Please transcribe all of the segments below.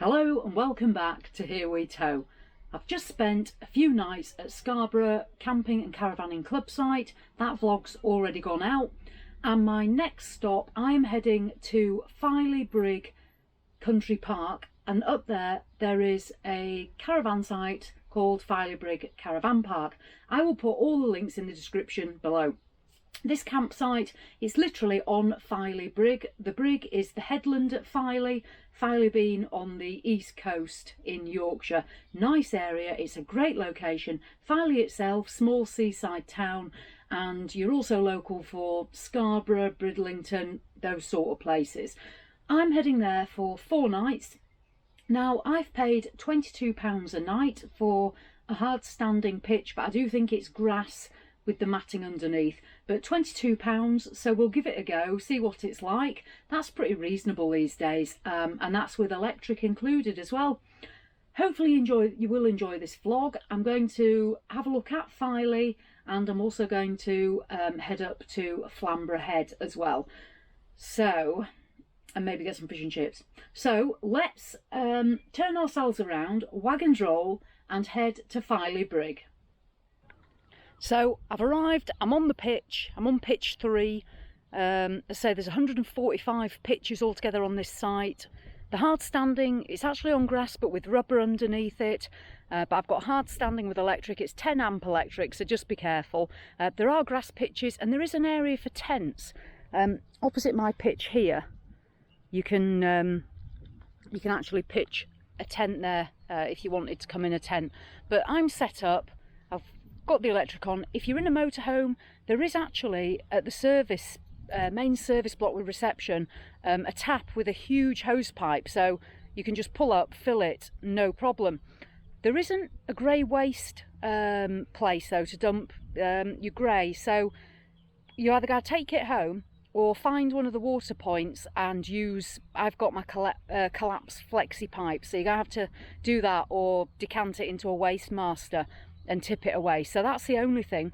Hello and welcome back to Here We Tow. I've just spent a few nights at Scarborough Camping and Caravanning Club site. That vlog's already gone out. And my next stop, I'm heading to Filey Brigg Country Park. And up there is a caravan site called Filey Brigg Caravan Park. I will put all the links in the description below. This campsite is literally on Filey Brigg. The Brigg is the headland at Filey, Filey being on the east coast in Yorkshire. Nice area, it's a great location. Filey itself, small seaside town, and you're also local for Scarborough, Bridlington, those sort of places. I'm heading there for 4 nights. Now, I've paid £22 a night for a hard standing pitch, but I do think it's grass with the matting underneath, but £22, so we'll give it a go, see what it's like. That's pretty reasonable these days, and that's with electric included as well. Hopefully you will enjoy this vlog. I'm going to have a look at Filey, and I'm also going to head up to Flamorough Head as well, so, and maybe get some fish and chips. So let's turn ourselves around, wagons roll, and head to Filey Brigg. So I've arrived, I'm on the pitch, I'm on pitch 3. So there's 145 pitches altogether on this site. The hard standing, it's actually on grass but with rubber underneath it. But I've got hard standing with electric, it's 10 amp electric, so just be careful. There are grass pitches and there is an area for tents. Opposite my pitch here, you can actually pitch a tent there if you wanted to come in a tent. But I'm set up, I've got the electric on. If you're in a motorhome, there is actually at the service main service block with reception a tap with a huge hose pipe, so you can just pull up, fill it, no problem. There isn't a grey waste place though to dump your grey, so you either got to take it home or find one of the water points and use, I've got my collapsed flexi pipe, so you're going to have to do that or decant it into a waste master and tip it away. So that's the only thing,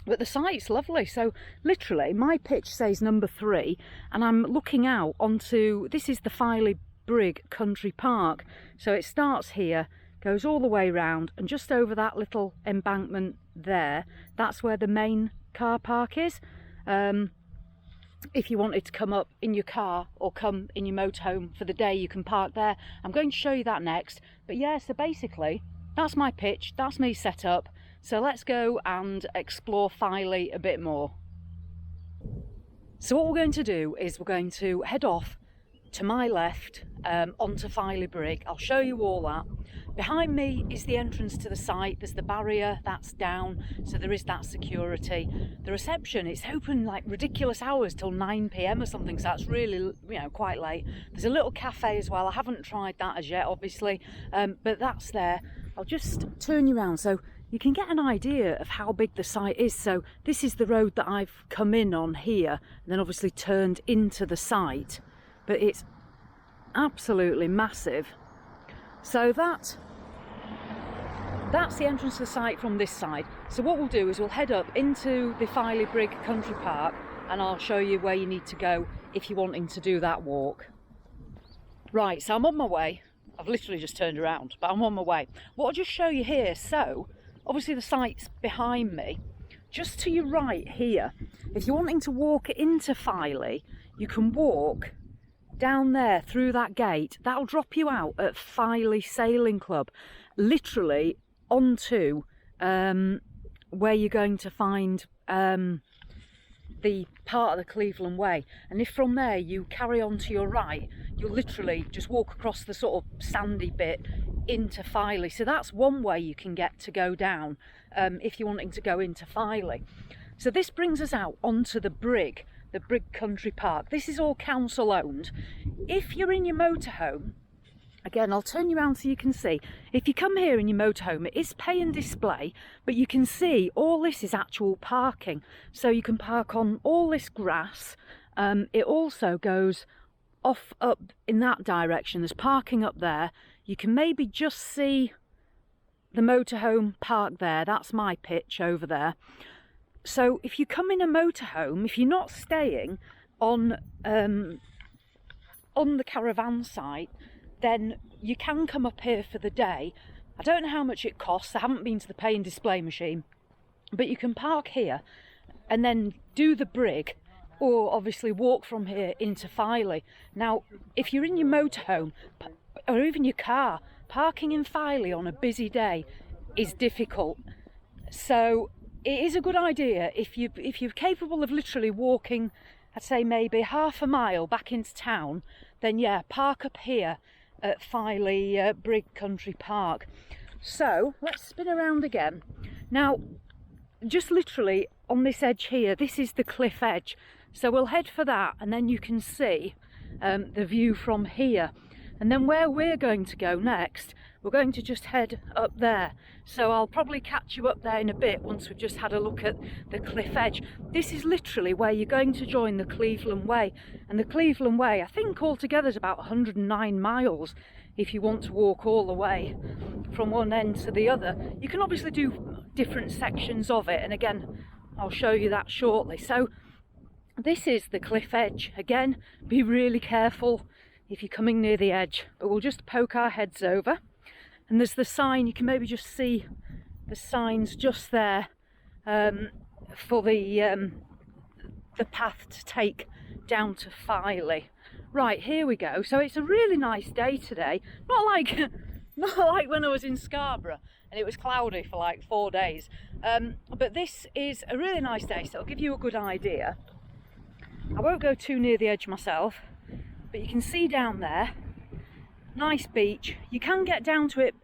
but the site's lovely. So literally my pitch says number 3 and I'm looking out onto, this is the Filey Brigg Country Park, so it starts here, goes all the way round, and just over that little embankment there, that's where the main car park is. If you wanted to come up in your car or come in your motorhome for the day, you can park there. I'm going to show you that next. But yeah, so basically that's my pitch, that's me set up. So let's go and explore Filey a bit more. So what we're going to do is we're going to head off to my left onto Filey Brigg. I'll show you all that. Behind me is the entrance to the site. There's the barrier that's down, so there is that security. The reception, it's open like ridiculous hours till 9 PM or something, so that's really, you know, quite late. There's a little cafe as well. I haven't tried that as yet, obviously, but that's there. I'll just turn you around so you can get an idea of how big the site is. So this is the road that I've come in on here, and then obviously turned into the site, but it's absolutely massive. So that's the entrance to the site from this side. So what we'll do is we'll head up into the Filey Brigg Country Park and I'll show you where you need to go if you're wanting to do that walk. Right, so I'm on my way. I've literally just turned around, but I'm on my way. What I'll just show you here, so obviously the site's behind me. Just to your right here, if you're wanting to walk into Filey, you can walk down there through that gate. That'll drop you out at Filey Sailing Club, literally onto where you're going to find the part of the Cleveland Way. And if from there you carry on to your right, you'll literally just walk across the sort of sandy bit into Filey. So that's one way you can get to go down if you're wanting to go into Filey. So this brings us out onto the Brigg Country Park. This is all council owned. If you're in your motorhome, again, I'll turn you around so you can see. If you come here in your motorhome, it is pay and display, but you can see all this is actual parking. So you can park on all this grass. It also goes off up in that direction. There's parking up there. You can maybe just see the motorhome park there. That's my pitch over there. So if you come in a motorhome, if you're not staying on the caravan site, then you can come up here for the day. I don't know how much it costs, I haven't been to the pay and display machine, but you can park here and then do the Brigg, or obviously walk from here into Filey. Now, if you're in your motorhome or even your car, parking in Filey on a busy day is difficult. So it is a good idea if you're capable of literally walking, I'd say maybe half a mile back into town, then yeah, park up here at Filey Brigg Country Park. So let's spin around again. Now, just literally on this edge here, this is the cliff edge. So we'll head for that, and then you can see the view from here. And then where we're going to go next, we're going to just head up there. So I'll probably catch you up there in a bit once we've just had a look at the cliff edge. This is literally where you're going to join the Cleveland Way. And the Cleveland Way, I think altogether is about 109 miles if you want to walk all the way from one end to the other. You can obviously do different sections of it, and again, I'll show you that shortly. So this is the cliff edge. Again, be really careful if you're coming near the edge, but we'll just poke our heads over. And there's the sign, you can maybe just see the signs just there for the path to take down to Filey. Right, here we go. So it's a really nice day today. Not like when I was in Scarborough and it was cloudy for like 4 days. But this is a really nice day, so it'll give you a good idea. I won't go too near the edge myself, but you can see down there, nice beach. You can get down to it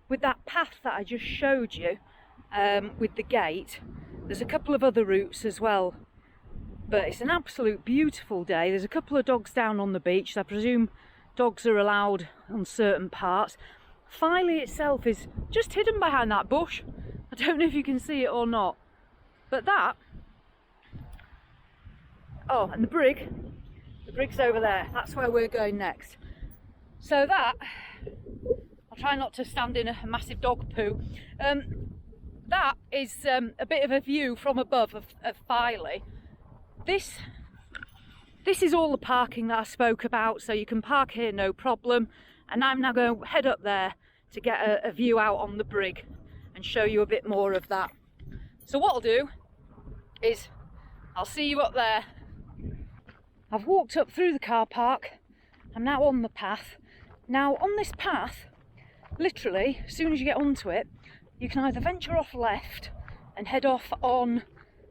with that path that I just showed you with the gate. There's a couple of other routes as well, but it's an absolute beautiful day. There's a couple of dogs down on the beach, so I presume dogs are allowed on certain parts. Filey itself is just hidden behind that bush. I don't know if you can see it or not, but that, oh, and the Brigg's over there. That's where we're going next. So that, I'll try not to stand in a massive dog poo. That is a bit of a view from above of Filey. This is all the parking that I spoke about, so you can park here no problem. And I'm now going to head up there to get a view out on the Brigg and show you a bit more of that. So what I'll do is I'll see you up there. I've walked up through the car park. I'm now on the path. Now on this path, literally, as soon as you get onto it, you can either venture off left and head off on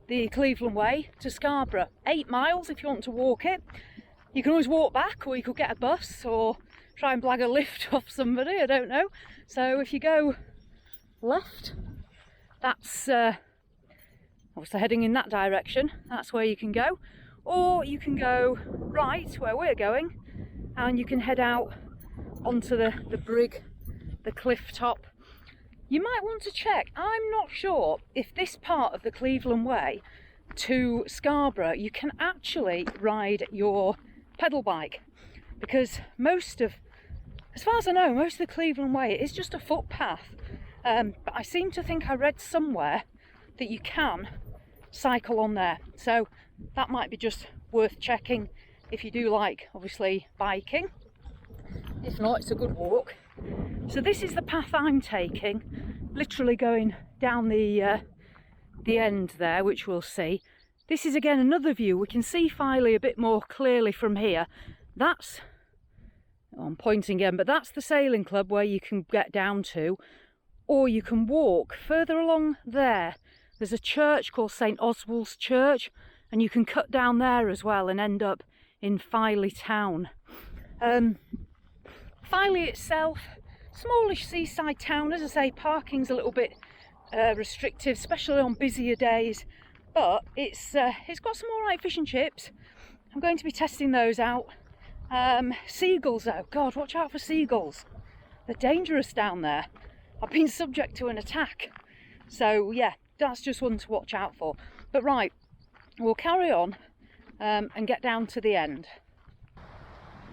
the Cleveland Way to Scarborough. 8 miles if you want to walk it. You can always walk back, or you could get a bus or try and blag a lift off somebody, I don't know. So if you go left, that's obviously heading in that direction, that's where you can go. Or you can go right, where we're going, and you can head out onto the Brigg, the cliff top. You might want to check, I'm not sure if this part of the Cleveland Way to Scarborough you can actually ride your pedal bike, because as far as I know, most of the Cleveland Way is just a footpath. But I seem to think I read somewhere that you can cycle on there, so that might be just worth checking if you do like, obviously, biking. If not, it's a good walk. So this is the path I'm taking, literally going down the end there, which we'll see. This is again another view. We can see Filey a bit more clearly from here. That's, I'm pointing again, but that's the sailing club where you can get down to, or you can walk further along there. There's a church called St Oswald's Church, and you can cut down there as well and end up in Filey town. Filey itself, smallish seaside town. As I say, parking's a little bit restrictive, especially on busier days, but it's got some alright fish and chips. I'm going to be testing those out. Seagulls though, God, watch out for seagulls. They're dangerous down there. I've been subject to an attack. So yeah, that's just one to watch out for. But right, we'll carry on and get down to the end.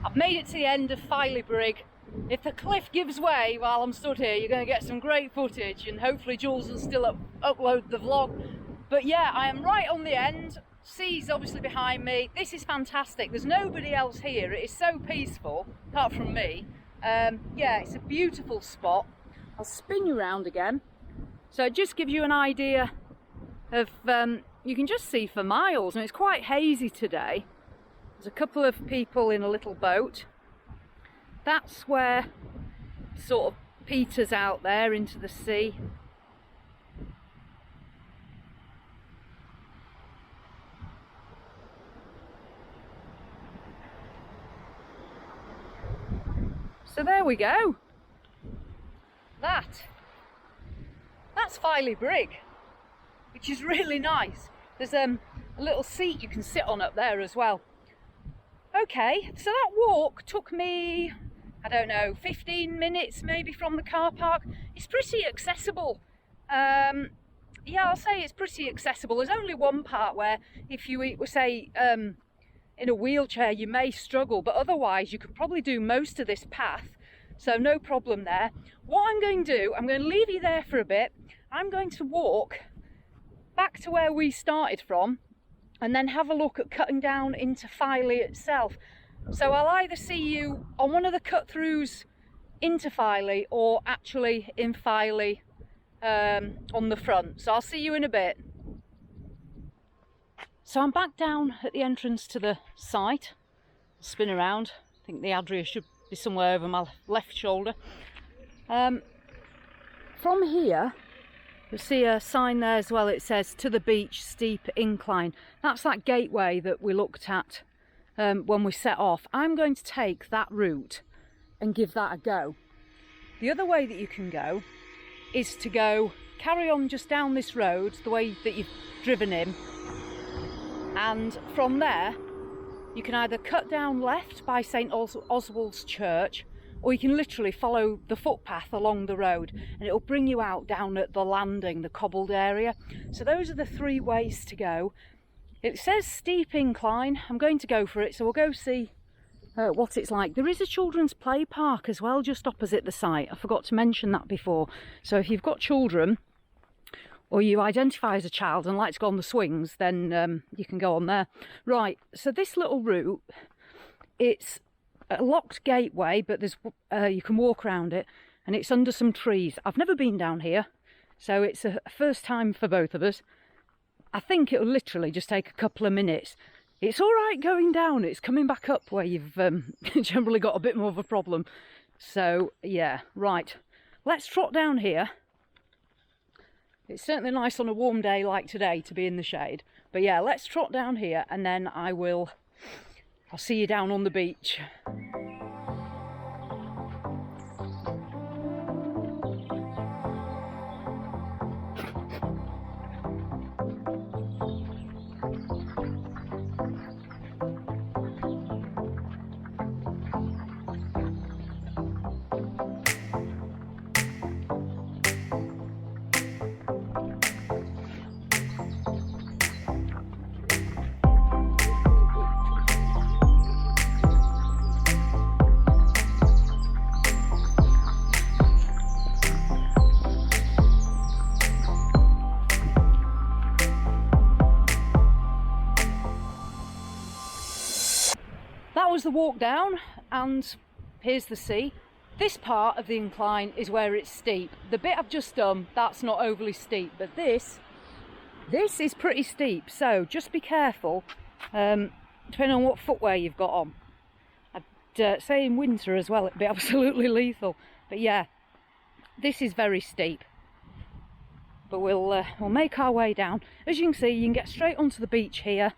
I've made it to the end of Filey Brigg. If the cliff gives way while I'm stood here, you're going to get some great footage, and hopefully Jules will still upload the vlog. But yeah, I am right on the end. Sea's obviously behind me. This is fantastic. There's nobody else here. It is so peaceful, apart from me. Yeah, it's a beautiful spot. I'll spin you around again. So it just gives you an idea of, you can just see for miles, and it's quite hazy today. There's a couple of people in a little boat. That's where it sort of peters out there into the sea. So there we go. That's Filey Brigg, which is really nice. There's a little seat you can sit on up there as well. Okay, so that walk took me, I don't know, 15 minutes maybe from the car park. It's pretty accessible. Yeah, I'll say it's pretty accessible. There's only one part where if you were, say, in a wheelchair, you may struggle, but otherwise you could probably do most of this path. So no problem there. What I'm going to do, I'm going to leave you there for a bit. I'm going to walk back to where we started from and then have a look at cutting down into Filey itself. So I'll either see you on one of the cut throughs into Filey or actually in Filey on the front. So I'll see you in a bit. So I'm back down at the entrance to the site. I'll spin around. I think the Adria should be somewhere over my left shoulder. From here you'll see a sign there as well. It says to the beach, steep incline. That's that gateway that we looked at when we set off. I'm going to take that route and give that a go. The other way that you can go is to go carry on just down this road the way that you've driven in, and from there you can either cut down left by St Oswald's Church, or you can literally follow the footpath along the road and it'll bring you out down at the landing, the cobbled area. So those are the three ways to go. It says steep incline. I'm going to go for it, so we'll go see what it's like. There is a children's play park as well just opposite the site. I forgot to mention that before. So if you've got children, or you identify as a child and like to go on the swings, then you can go on there. Right, so this little route, it's a locked gateway, but there's you can walk around it, and it's under some trees. I've never been down here, so it's a first time for both of us. I think it'll literally just take a couple of minutes. It's all right going down, it's coming back up where you've generally got a bit more of a problem. So yeah, right, let's trot down here. It's certainly nice on a warm day like today to be in the shade. But yeah, let's trot down here and then I'll see you down on the beach. That was the walk down, and here's the sea. This part of the incline is where it's steep. The bit I've just done, that's not overly steep, but this is pretty steep, so just be careful depending on what footwear you've got on. I'd say in winter as well it'd be absolutely lethal, but yeah, this is very steep. But we'll make our way down. As you can see, you can get straight onto the beach here.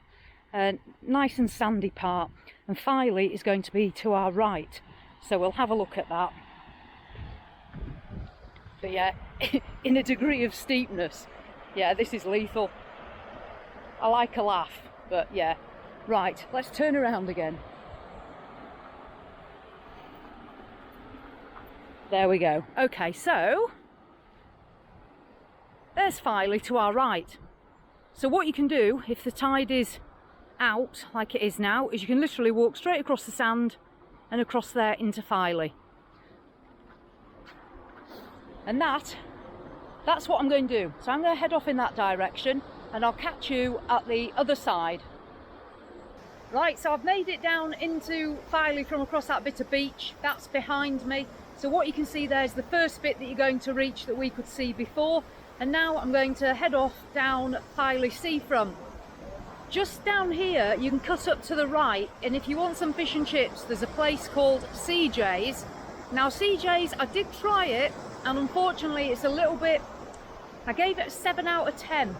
Nice and sandy part, and Filey is going to be to our right, so we'll have a look at that. But yeah, in a degree of steepness, yeah, this is lethal. I like a laugh, but yeah. Right, let's turn around again. There we go. Okay, so there's Filey to our right. So what you can do if the tide is out like it is now is you can literally walk straight across the sand and across there into Filey, and that's what I'm going to do. So I'm going to head off in that direction and I'll catch you at the other side. Right, so I've made it down into Filey from across that bit of beach. That's behind me. So what you can see there is the first bit that you're going to reach that we could see before. And now I'm going to head off down Filey seafront. Just down here, you can cut up to the right, and if you want some fish and chips, there's a place called CJ's. Now CJ's, I did try it, and unfortunately it's a little bit, I gave it a 7 out of 10.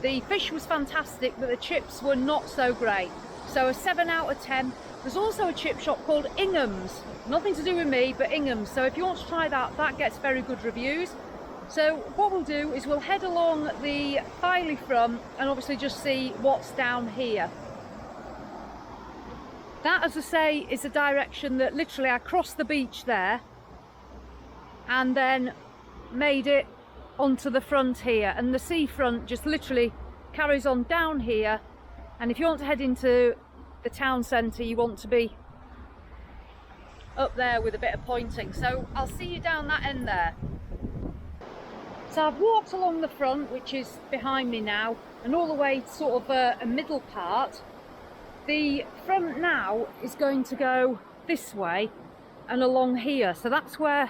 The fish was fantastic, but the chips were not so great. So a 7 out of 10. There's also a chip shop called Ingham's. Nothing to do with me, but Ingham's. So if you want to try that, that gets very good reviews. So what we'll do is we'll head along the Filey front and obviously just see what's down here. That, as I say, is the direction that literally I crossed the beach there and then made it onto the front here, and the seafront just literally carries on down here. And if you want to head into the town centre, you want to be up there with a bit of pointing. So I'll see you down that end there. So I've walked along the front, which is behind me now, and all the way to sort of a middle part. The front now is going to go this way and along here. So that's where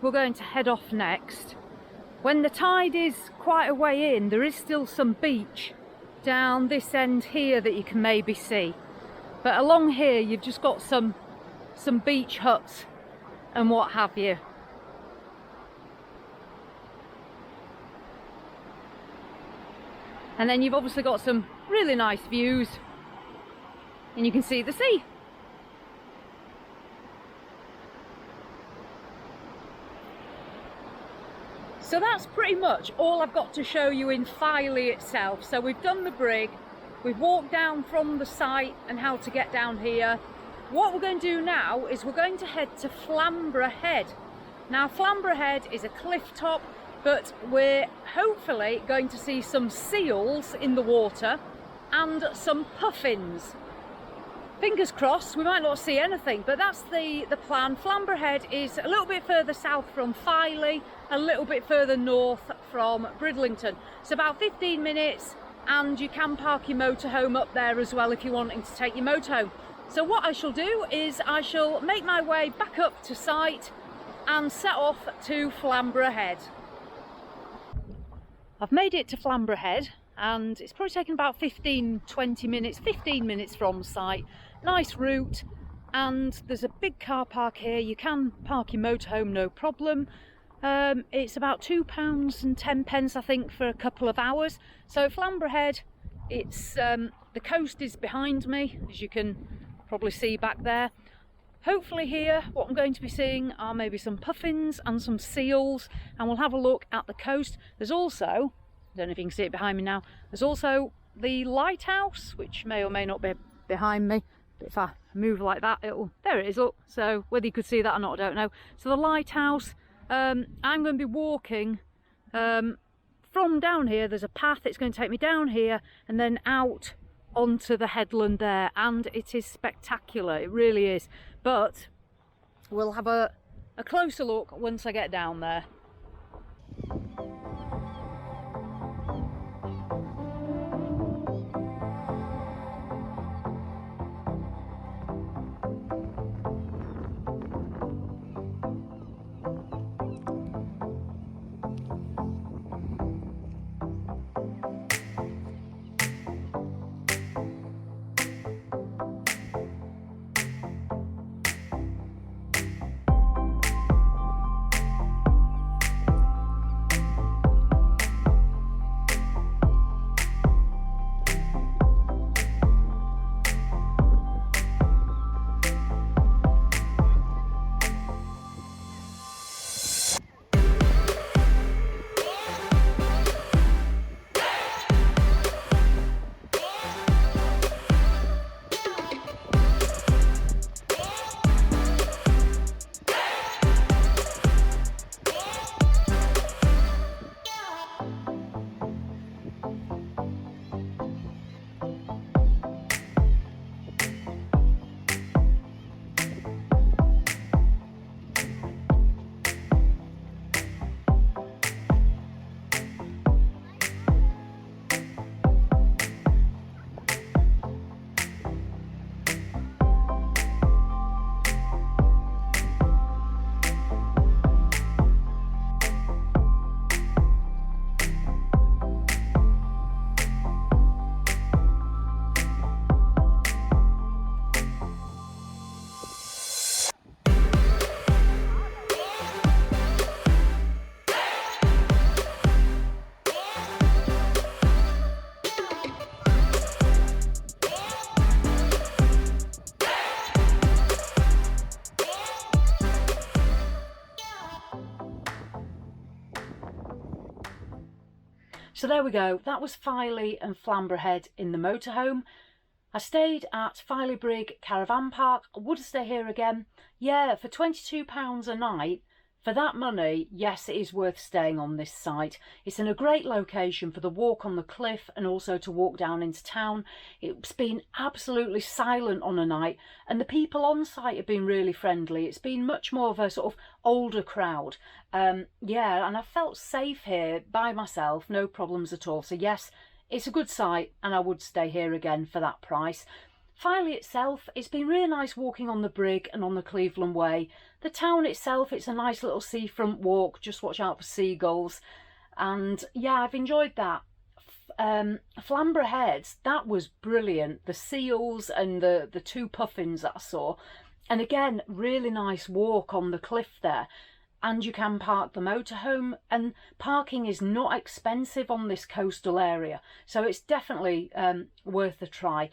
we're going to head off next. When the tide is quite a way in, there is still some beach down this end here that you can maybe see, but along here you've just got some beach huts and what have you. And then you've obviously got some really nice views and you can see the sea. So that's pretty much all I've got to show you in Filey itself. So we've done the brig, we've walked down from the site and how to get down here. What we're going to do now is we're going to head to Flamorough Head. Now Flamorough Head is a cliff top, but we're hopefully going to see some seals in the water and some puffins. Fingers crossed, we might not see anything, but that's the plan. Flamorough Head is a little bit further south from Filey, a little bit further north from Bridlington. It's about 15 minutes, and you can park your motorhome up there as well if you're wanting to take your motorhome. So what I shall do is I shall make my way back up to site and set off to Flamorough Head. I've made it to Flamorough Head and it's probably taken about 15-20 minutes, 15 minutes from site. Nice route, and there's a big car park here. You can park your motorhome no problem. It's about £2.10 I think for a couple of hours. So Flamorough Head, it's the coast is behind me, as you can probably see back there. Hopefully here what I'm going to be seeing are maybe some puffins and some seals, and we'll have a look at the coast. There's also, I don't know if you can see it behind me now, there's also the lighthouse, which may or may not be behind me. But if I move like that, there it is, look. So whether you could see that or not, I don't know. So the lighthouse, I'm going to be walking from down here. There's a path that's going to take me down here and then out onto the headland there, and it is spectacular, it really is. But we'll have a closer look once I get down there. So there we go, that was Filey and Flamborough Head in the motorhome. I stayed at Filey Brigg Caravan Park. I would stay here again. Yeah, for £22 a night, for that money, yes, it is worth staying on this site. It's in a great location for the walk on the cliff and also to walk down into town. It's been absolutely silent on a night, and the people on site have been really friendly. It's been much more of a sort of older crowd. Yeah, and I felt safe here by myself, no problems at all. So yes, it's a good site and I would stay here again for that price. Filey itself, it's been really nice walking on the Brigg and on the Cleveland Way. The town itself, it's a nice little seafront walk, just watch out for seagulls. And yeah, I've enjoyed that. Flamorough Head, that was brilliant. The seals and the two puffins that I saw. And again, really nice walk on the cliff there. And you can park the motorhome, and parking is not expensive on this coastal area. So it's definitely worth a try.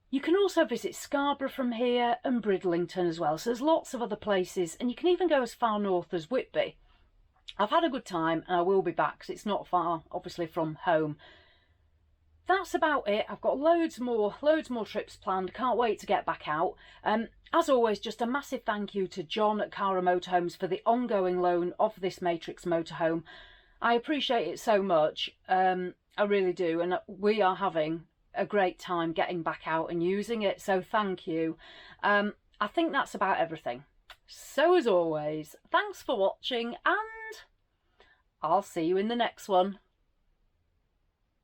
You can also visit Scarborough from here and Bridlington as well. So there's lots of other places, and you can even go as far north as Whitby. I've had a good time and I will be back because it's not far, obviously, from home. That's about it. I've got loads more trips planned. Can't wait to get back out. As always, just a massive thank you to John at Cara Motorhomes for the ongoing loan of this Matrix motorhome. I appreciate it so much. I really do. And we are having a great time getting back out and using it. So thank you. I think that's about everything. So as always, thanks for watching, and I'll see you in the next one.